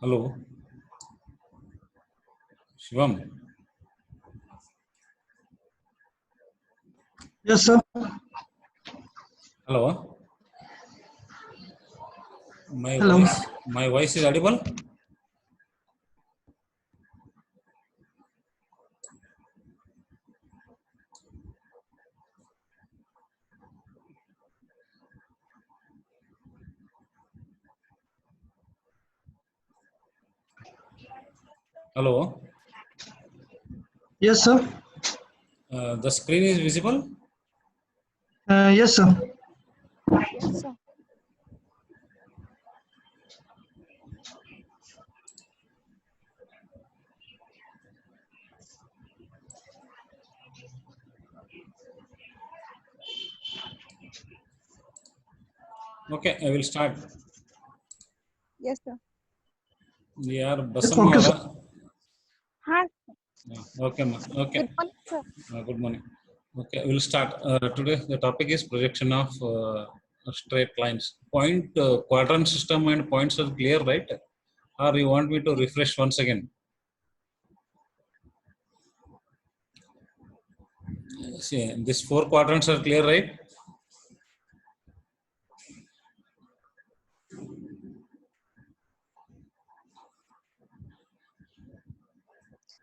Hello, Shivam. Yes, sir. Hello. My Hello. voice is audible. Hello. Yes, sir. The screen is visible. Yes, sir. Yes, sir. Okay, I will start. Yes, sir. We are Yes, okay, sir. Basamara. Hi. Okay, ma. Okay. Good morning, sir. Good morning. Okay, we'll start. Today the topic is projection of straight lines. Point quadrant system and points are clear, right? Or you want me to refresh once again? See, these four quadrants are clear, right?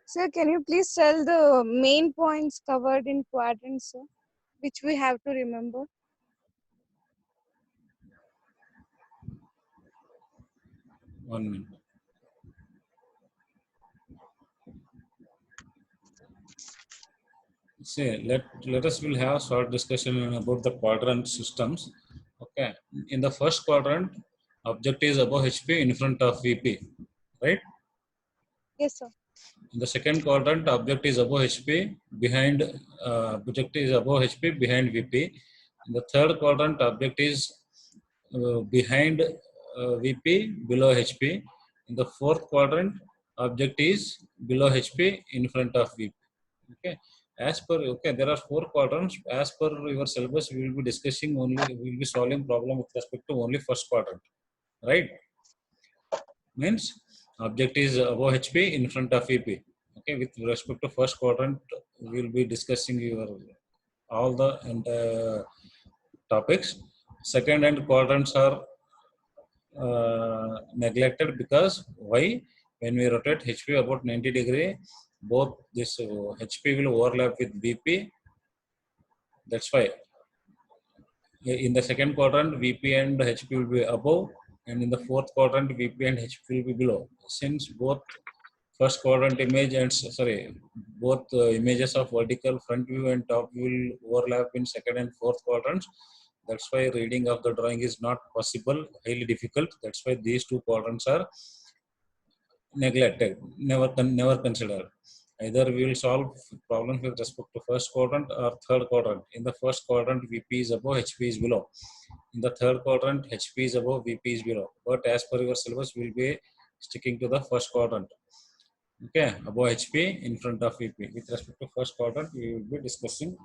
Sir, can you please tell the main points covered in quadrants, sir, which we have to remember? One minute. See, let us will have short discussion about the quadrant systems. Okay, in the first quadrant, object is above HP in front of VP, right? Yes, sir. In the second quadrant, object is above HP behind object is above HP behind VP. In the third quadrant, object is behind VP below HP. In the fourth quadrant, object is below HP in front of VP. Okay, as per there are four quadrants. As per your syllabus, we will be discussing only, we will be solving problem with respect to only first quadrant, right? Means object is above HP in front of VP. Okay, with respect to first quadrant, we will be discussing your all the topics. Second and quadrants are neglected because why? When we rotate HP about 90 degree, both this HP will overlap with VP. That's why in the second quadrant, VP and HP will be above, and in the fourth quadrant, VP and HP will be below. Since both first quadrant image and both images of vertical front view and top view will overlap in second and fourth quadrants. That's why reading of the drawing is not possible, highly difficult. That's why these two quadrants are neglected, never considered. Either we will solve problems with respect to first quadrant or third quadrant. In the first quadrant, VP is above, HP is below. In the third quadrant, HP is above, VP is below. But as per your syllabus, we will be sticking to the first quadrant. Okay, above HP in front of VP. With respect to first quadrant, we will be discussing.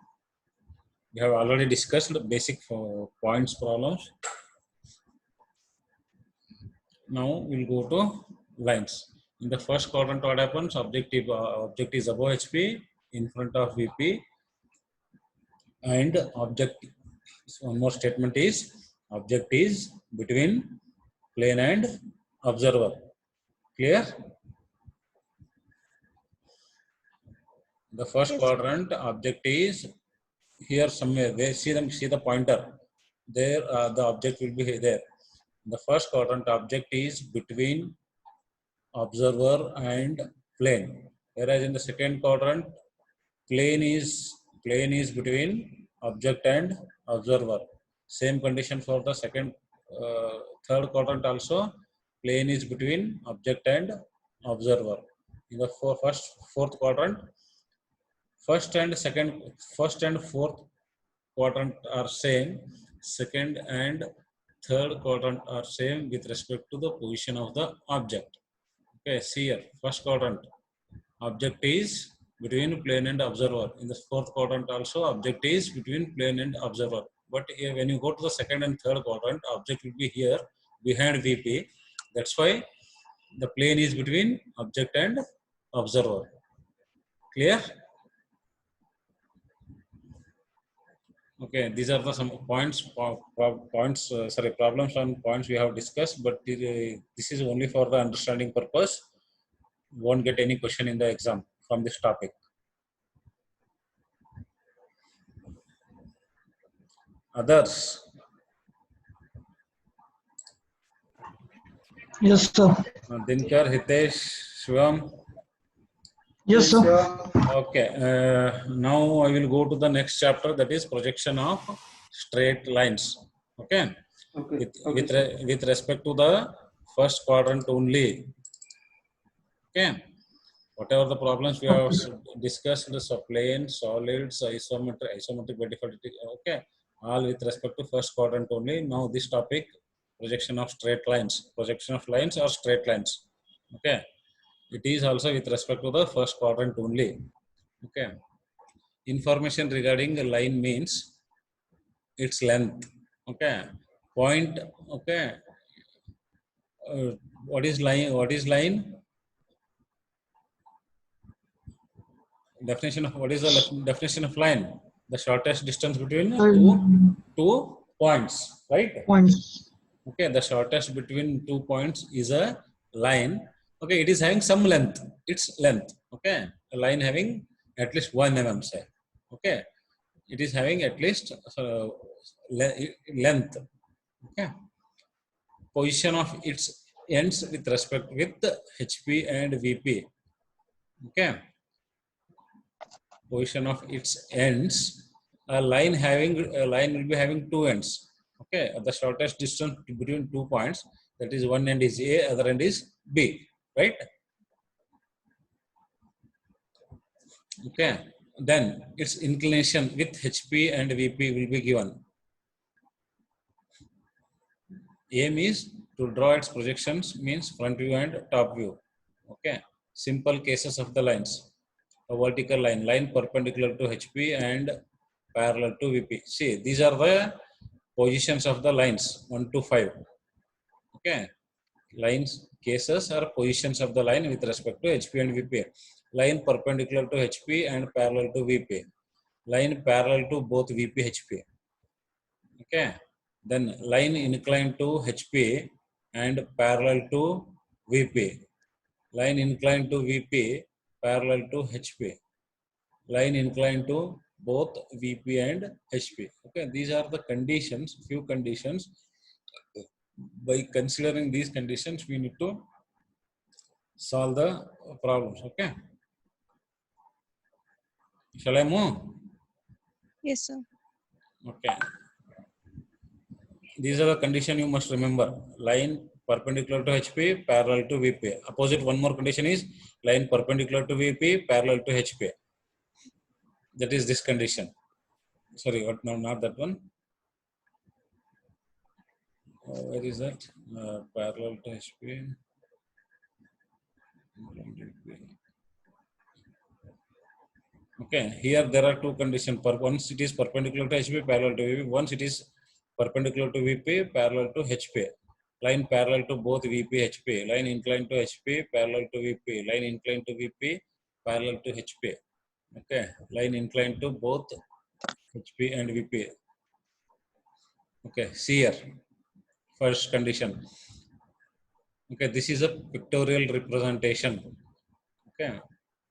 We have already discussed basic points problems. Now we'll go to lines. In the first quadrant, what happens? Object is above HP in front of VP, and object. One more statement is object is between plane and observer. Clear? The first Yes, quadrant, object is here somewhere. They see the pointer. There, the object will be there. The first quadrant, object is between observer and plane. Whereas in the second quadrant, plane is between object and observer. Same condition for the third quadrant also. Plane is between object and observer. In the fourth quadrant, first and fourth quadrant are same. Second and third quadrant are same with respect to the position of the object. Okay, see here, first quadrant, object is between plane and observer. In the fourth quadrant also, object is between plane and observer. But here, when you go to the second and third quadrant, object will be here behind VP. That's why The plane is between object and observer. Clear? Okay, these are the some points, problems and points we have discussed, but this is only for the understanding purpose. Won't get any question in the exam from this topic. Others? Yes, sir. Dinkar, Hitesh, Shivam. Yes, sir. Okay, now I will go to the next chapter, that is projection of straight lines. Okay, Okay. with respect to the first quadrant only. Okay, whatever the problems we have discussed, the plane, solids, isometric by default, okay, all with respect to first quadrant only. Now this topic, projection of straight lines, projection of lines or straight lines. Okay, it is also with respect to the first quadrant only. Okay, information regarding a line means its length. Okay, point. Okay, what is line? What is line? Definition of what is the definition of line? The shortest distance between two points, right? Points. Okay, the shortest between 2 points is a line. Okay, it is having some length. Its length. Okay, a line having at least 1 mm. Say. Okay, it is having at least length. Okay, position of its ends with respect with HP and VP. Okay, position of its ends. A line will be having 2 ends. Okay, the shortest distance between 2 points, that is one end is A, other end is B, right? Okay, then its inclination with HP and VP will be given. Aim is to draw its projections, means front view and top view. Okay, simple cases of the lines. A vertical line, line perpendicular to HP and parallel to VP. See, these are the positions of the lines 1 to 5. Okay, lines cases are positions of the line with respect to HP and VP. Line perpendicular to HP and parallel to VP. Line parallel to both VP HP. Okay, then line inclined to HP and parallel to VP. Line inclined to VP parallel to HP. Line inclined to both VP and HP. Okay, these are the conditions, few conditions. By considering these conditions, we need to solve the problems. Okay, shall I move? Yes, sir. Okay, these are the conditions you must remember. Line perpendicular to HP, parallel to VP. Opposite, one more condition is line perpendicular to VP, parallel to HP. That is this condition. Sorry, what? No, not that one. Where is that? Parallel to HP. Okay, here there are two conditions. Once it is perpendicular to HP, parallel to VP. Once it is perpendicular to VP, parallel to HP. Line parallel to both VP, HP. Line inclined to HP, parallel to VP. Line inclined to VP, parallel to HP. Okay, line inclined to both HP and VP. Okay, see here. First condition. Okay, this is a pictorial representation. Okay,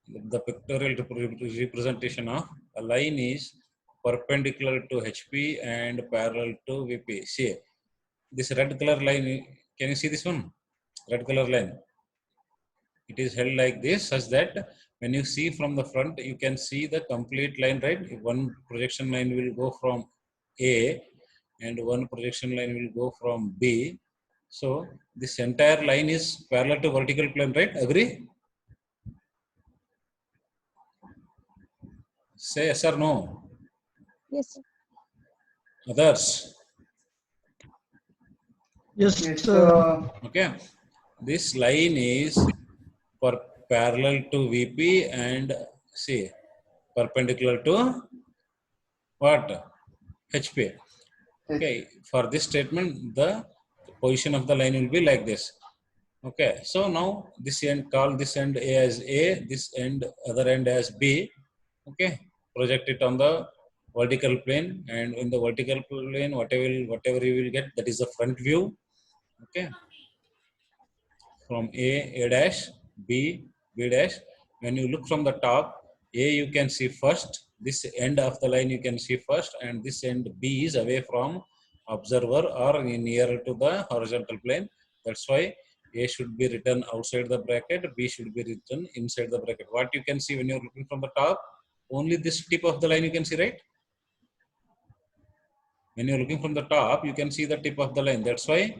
the pictorial representation of a line is perpendicular to HP and parallel to VP. See, this red color line, can you see this one? Red color line. It is held like this, such that when you see from the front, you can see the complete line, right? One projection line will go from A and one projection line will go from B. So this entire line is parallel to vertical plane, right? Agree? Say yes or no. Yes, sir. Others? Yes, Yes, sir. Okay. This line is parallel to VP and see perpendicular to what? HP. Okay. For this statement, the position of the line will be like this. Okay, so now this end, call this end A as A, this end other end as B. Okay, project it on the vertical plane, and in the vertical plane, whatever you will get, that is the front view. Okay, from A dash, B dash. When you look from the top, A you can see first, this end of the line you can see first, and this end B is away from observer or nearer to the horizontal plane. That's why A should be written outside the bracket, B should be written inside the bracket. What you can see when you're looking from the top, only this tip of the line you can see, right? When you're looking from the top, you can see the tip of the line. That's why